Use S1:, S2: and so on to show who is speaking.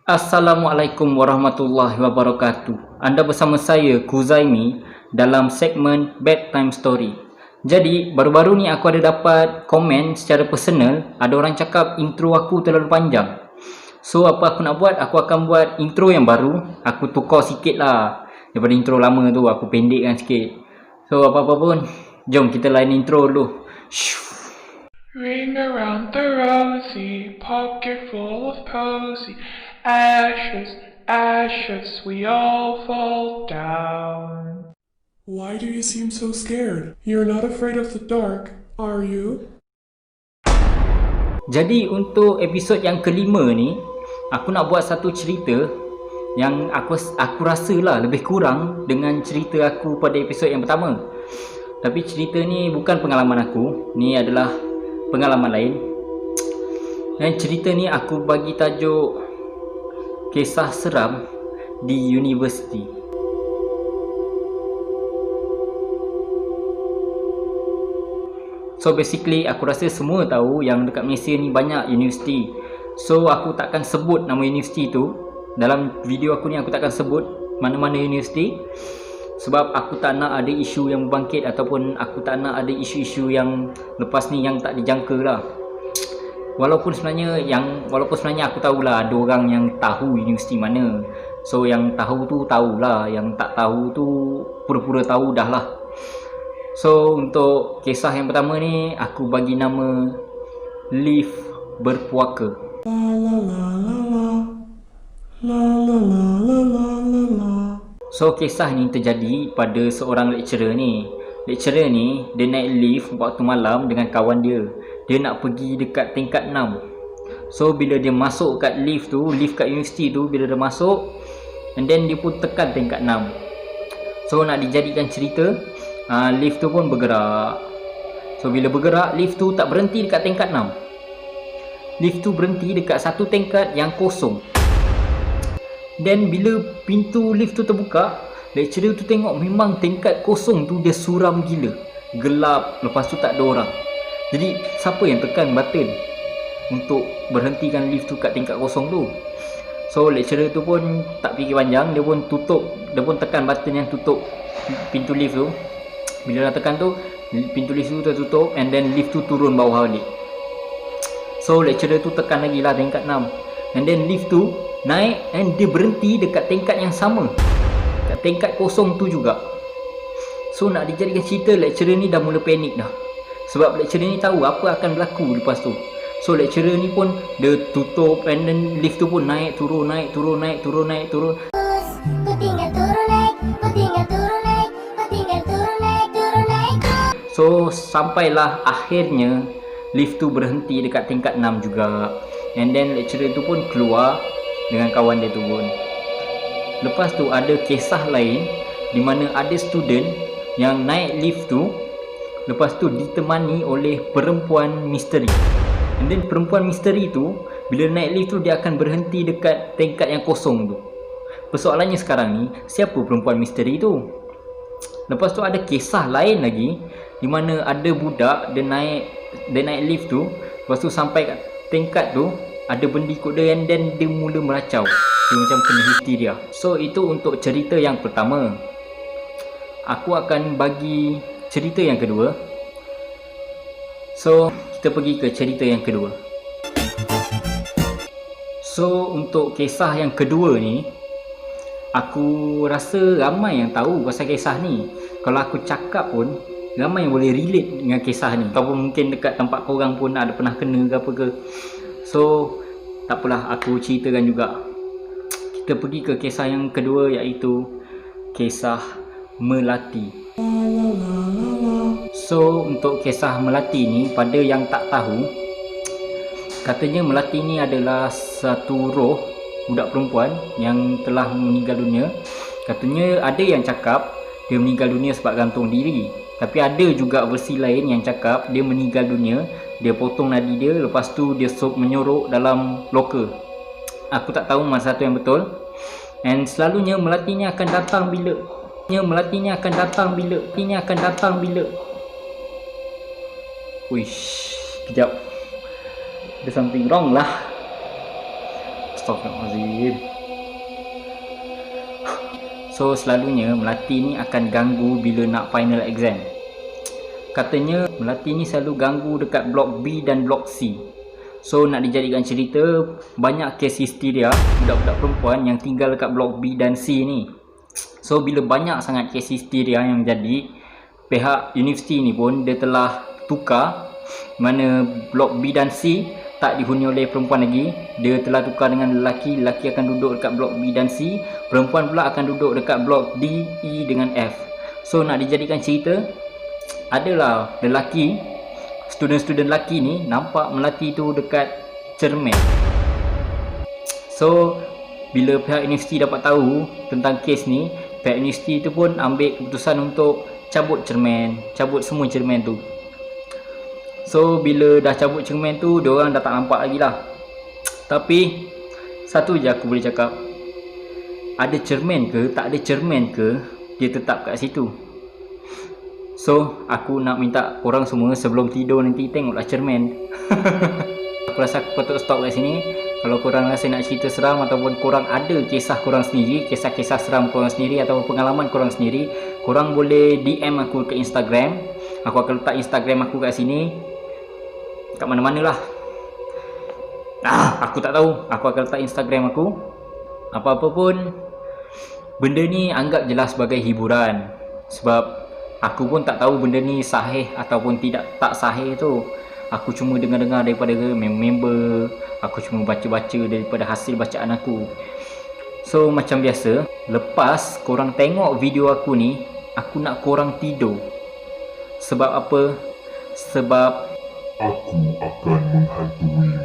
S1: Assalamualaikum warahmatullahi wabarakatuh. Anda bersama saya Kuzaimi dalam segmen Bedtime Story. Jadi baru-baru ni aku ada dapat komen secara personal, ada orang cakap intro aku terlalu panjang. So apa aku nak buat? Aku akan buat intro yang baru. Aku tukar sikit lah daripada intro lama tu, aku pendekkan sikit. So apa-apa pun, jom kita lain intro dulu.
S2: Ring around the rosy, pocket full of posy. Ashes, ashes, we all fall down.
S3: Why do you seem so scared? You're not afraid of the dark, are you?
S1: Jadi untuk episod yang kelima ni, aku nak buat satu cerita yang aku rasa lah lebih kurang dengan cerita aku pada episod yang pertama. Tapi cerita ni bukan pengalaman aku, ni adalah pengalaman lain. Dan cerita ni aku bagi tajuk Kisah Seram di Universiti. So basically aku rasa semua tahu yang dekat Malaysia ni banyak universiti. So aku takkan sebut nama universiti tu. Dalam video aku ni aku takkan sebut mana-mana universiti, sebab aku tak nak ada isu yang berbangkit, ataupun aku tak nak ada isu-isu yang lepas ni yang tak dijangka lah. Walaupun sebenarnya aku tahulah ada orang yang tahu universiti mana. So yang tahu tu tahulah, yang tak tahu tu pura-pura tahu dah lah. So untuk kisah yang pertama ni aku bagi nama Lift Berpuaka.
S3: La la la la la. La la la la la la la.
S1: So kisah ni terjadi pada seorang lecturer ni. Lecturer ni dia naik lift waktu malam dengan kawan dia. Dia nak pergi dekat tingkat 6. So bila dia masuk kat lift tu, lift kat universiti tu, bila dia masuk, and then dia pun tekan tingkat 6. So nak dijadikan cerita, lift tu pun bergerak. So bila bergerak, lift tu tak berhenti dekat tingkat 6. Lift tu berhenti dekat satu tingkat yang kosong. Dan bila pintu lift tu terbuka, lecturer tu tengok memang tingkat kosong tu dia suram gila, gelap, lepas tu tak ada orang. Jadi siapa yang tekan button untuk berhentikan lift tu kat tingkat kosong tu? So lecturer tu pun tak fikir panjang, dia pun tekan button yang tutup pintu lift tu. Bila dah tekan tu, pintu lift tu tertutup, and then lift tu turun bawah balik. So lecturer tu tekan lagi lah tingkat 6, and then lift tu naik and dia berhenti dekat tingkat yang sama, kat tingkat kosong tu juga. So nak dijadikan cerita, lecturer ni dah mula panik dah, sebab lecturer ni tahu apa akan berlaku lepas tu. So lecturer ni pun dia tutup, and then lift tu pun naik turun, naik turun, naik turun, naik turun.
S4: Ku tinggal turun naik, ku tinggal turun naik, ku tinggal turun naik, turun naik.
S1: So sampailah akhirnya lift tu berhenti dekat tingkat 6 juga, and then lecturer tu pun keluar dengan kawan dia tu pun. Lepas tu ada kisah lain di mana ada student yang naik lift tu, lepas tu ditemani oleh perempuan misteri. And then perempuan misteri tu bila naik lift tu dia akan berhenti dekat tingkat yang kosong tu. Persoalannya sekarang ni, siapa perempuan misteri tu? Lepas tu ada kisah lain lagi di mana ada budak dia naik lift tu, lepas tu sampai kat tingkat tu ada benda ikut dia, and then dia mula meracau. Dia macam kena histeria. So itu untuk cerita yang pertama. Aku akan bagi cerita yang kedua. So kita pergi ke cerita yang kedua. So untuk kisah yang kedua ni, aku rasa ramai yang tahu pasal kisah ni. Kalau aku cakap pun ramai yang boleh relate dengan kisah ni, ataupun mungkin dekat tempat korang pun ada pernah kena ke apa ke. So tak apalah, aku ceritakan juga. Kita pergi ke kisah yang kedua, iaitu kisah Melati. So untuk kisah Melati ni, pada yang tak tahu, katanya Melati ni adalah satu roh budak perempuan yang telah meninggal dunia. Katanya ada yang cakap dia meninggal dunia sebab gantung diri, tapi ada juga versi lain yang cakap dia meninggal dunia, dia potong nadi dia, lepas tu dia menyorok dalam loker. Aku tak tahu mana satu yang betul. And selalunya Melati ni akan datang bila Wish, kejap, ada something wrong lah. Astaghfirullahaladzim. So selalunya Melati ni akan ganggu bila nak final exam. Katanya Melati ni selalu ganggu dekat blok B dan blok C. So nak dijadikan cerita, banyak kes histeria budak-budak perempuan yang tinggal dekat blok B dan C ni. So bila banyak sangat kes histeria yang jadi, pihak universiti ni pun dia telah tukar, mana blok B dan C tak dihuni oleh perempuan lagi. Dia telah tukar dengan lelaki. Lelaki akan duduk dekat blok B dan C, perempuan pula akan duduk dekat blok D, E dengan F. So nak dijadikan cerita, adalah lelaki, student-student lelaki ni nampak Melati tu dekat cermin. So bila pihak universiti dapat tahu tentang kes ni, pihak universiti tu pun ambil keputusan untuk cabut cermin, cabut semua cermin tu. So bila dah cabut cermin tu, diorang dah tak nampak lagi lah. Tapi satu je aku boleh cakap, ada cermin ke tak ada cermin ke, dia tetap kat situ. So aku nak minta korang semua sebelum tidur nanti tengoklah cermin. Aku rasa aku patut stop kat sini. Kalau korang rasa nak cerita seram ataupun korang ada kisah korang sendiri, kisah-kisah seram korang sendiri atau pengalaman korang sendiri, korang boleh DM aku ke Instagram. Aku akan letak Instagram aku kat sini, kat mana-mana lah. Aku tak tahu. Aku akan letak Instagram aku. Apa-apa pun, benda ni anggap jelas sebagai hiburan. Sebab aku pun tak tahu benda ni sahih ataupun tak sahih tu. Aku cuma dengar-dengar daripada member. Aku cuma baca-baca daripada hasil bacaan aku. So macam biasa, lepas korang tengok video aku ni, aku nak korang tidur. Sebab apa? Sebab
S3: Aku akan menghantui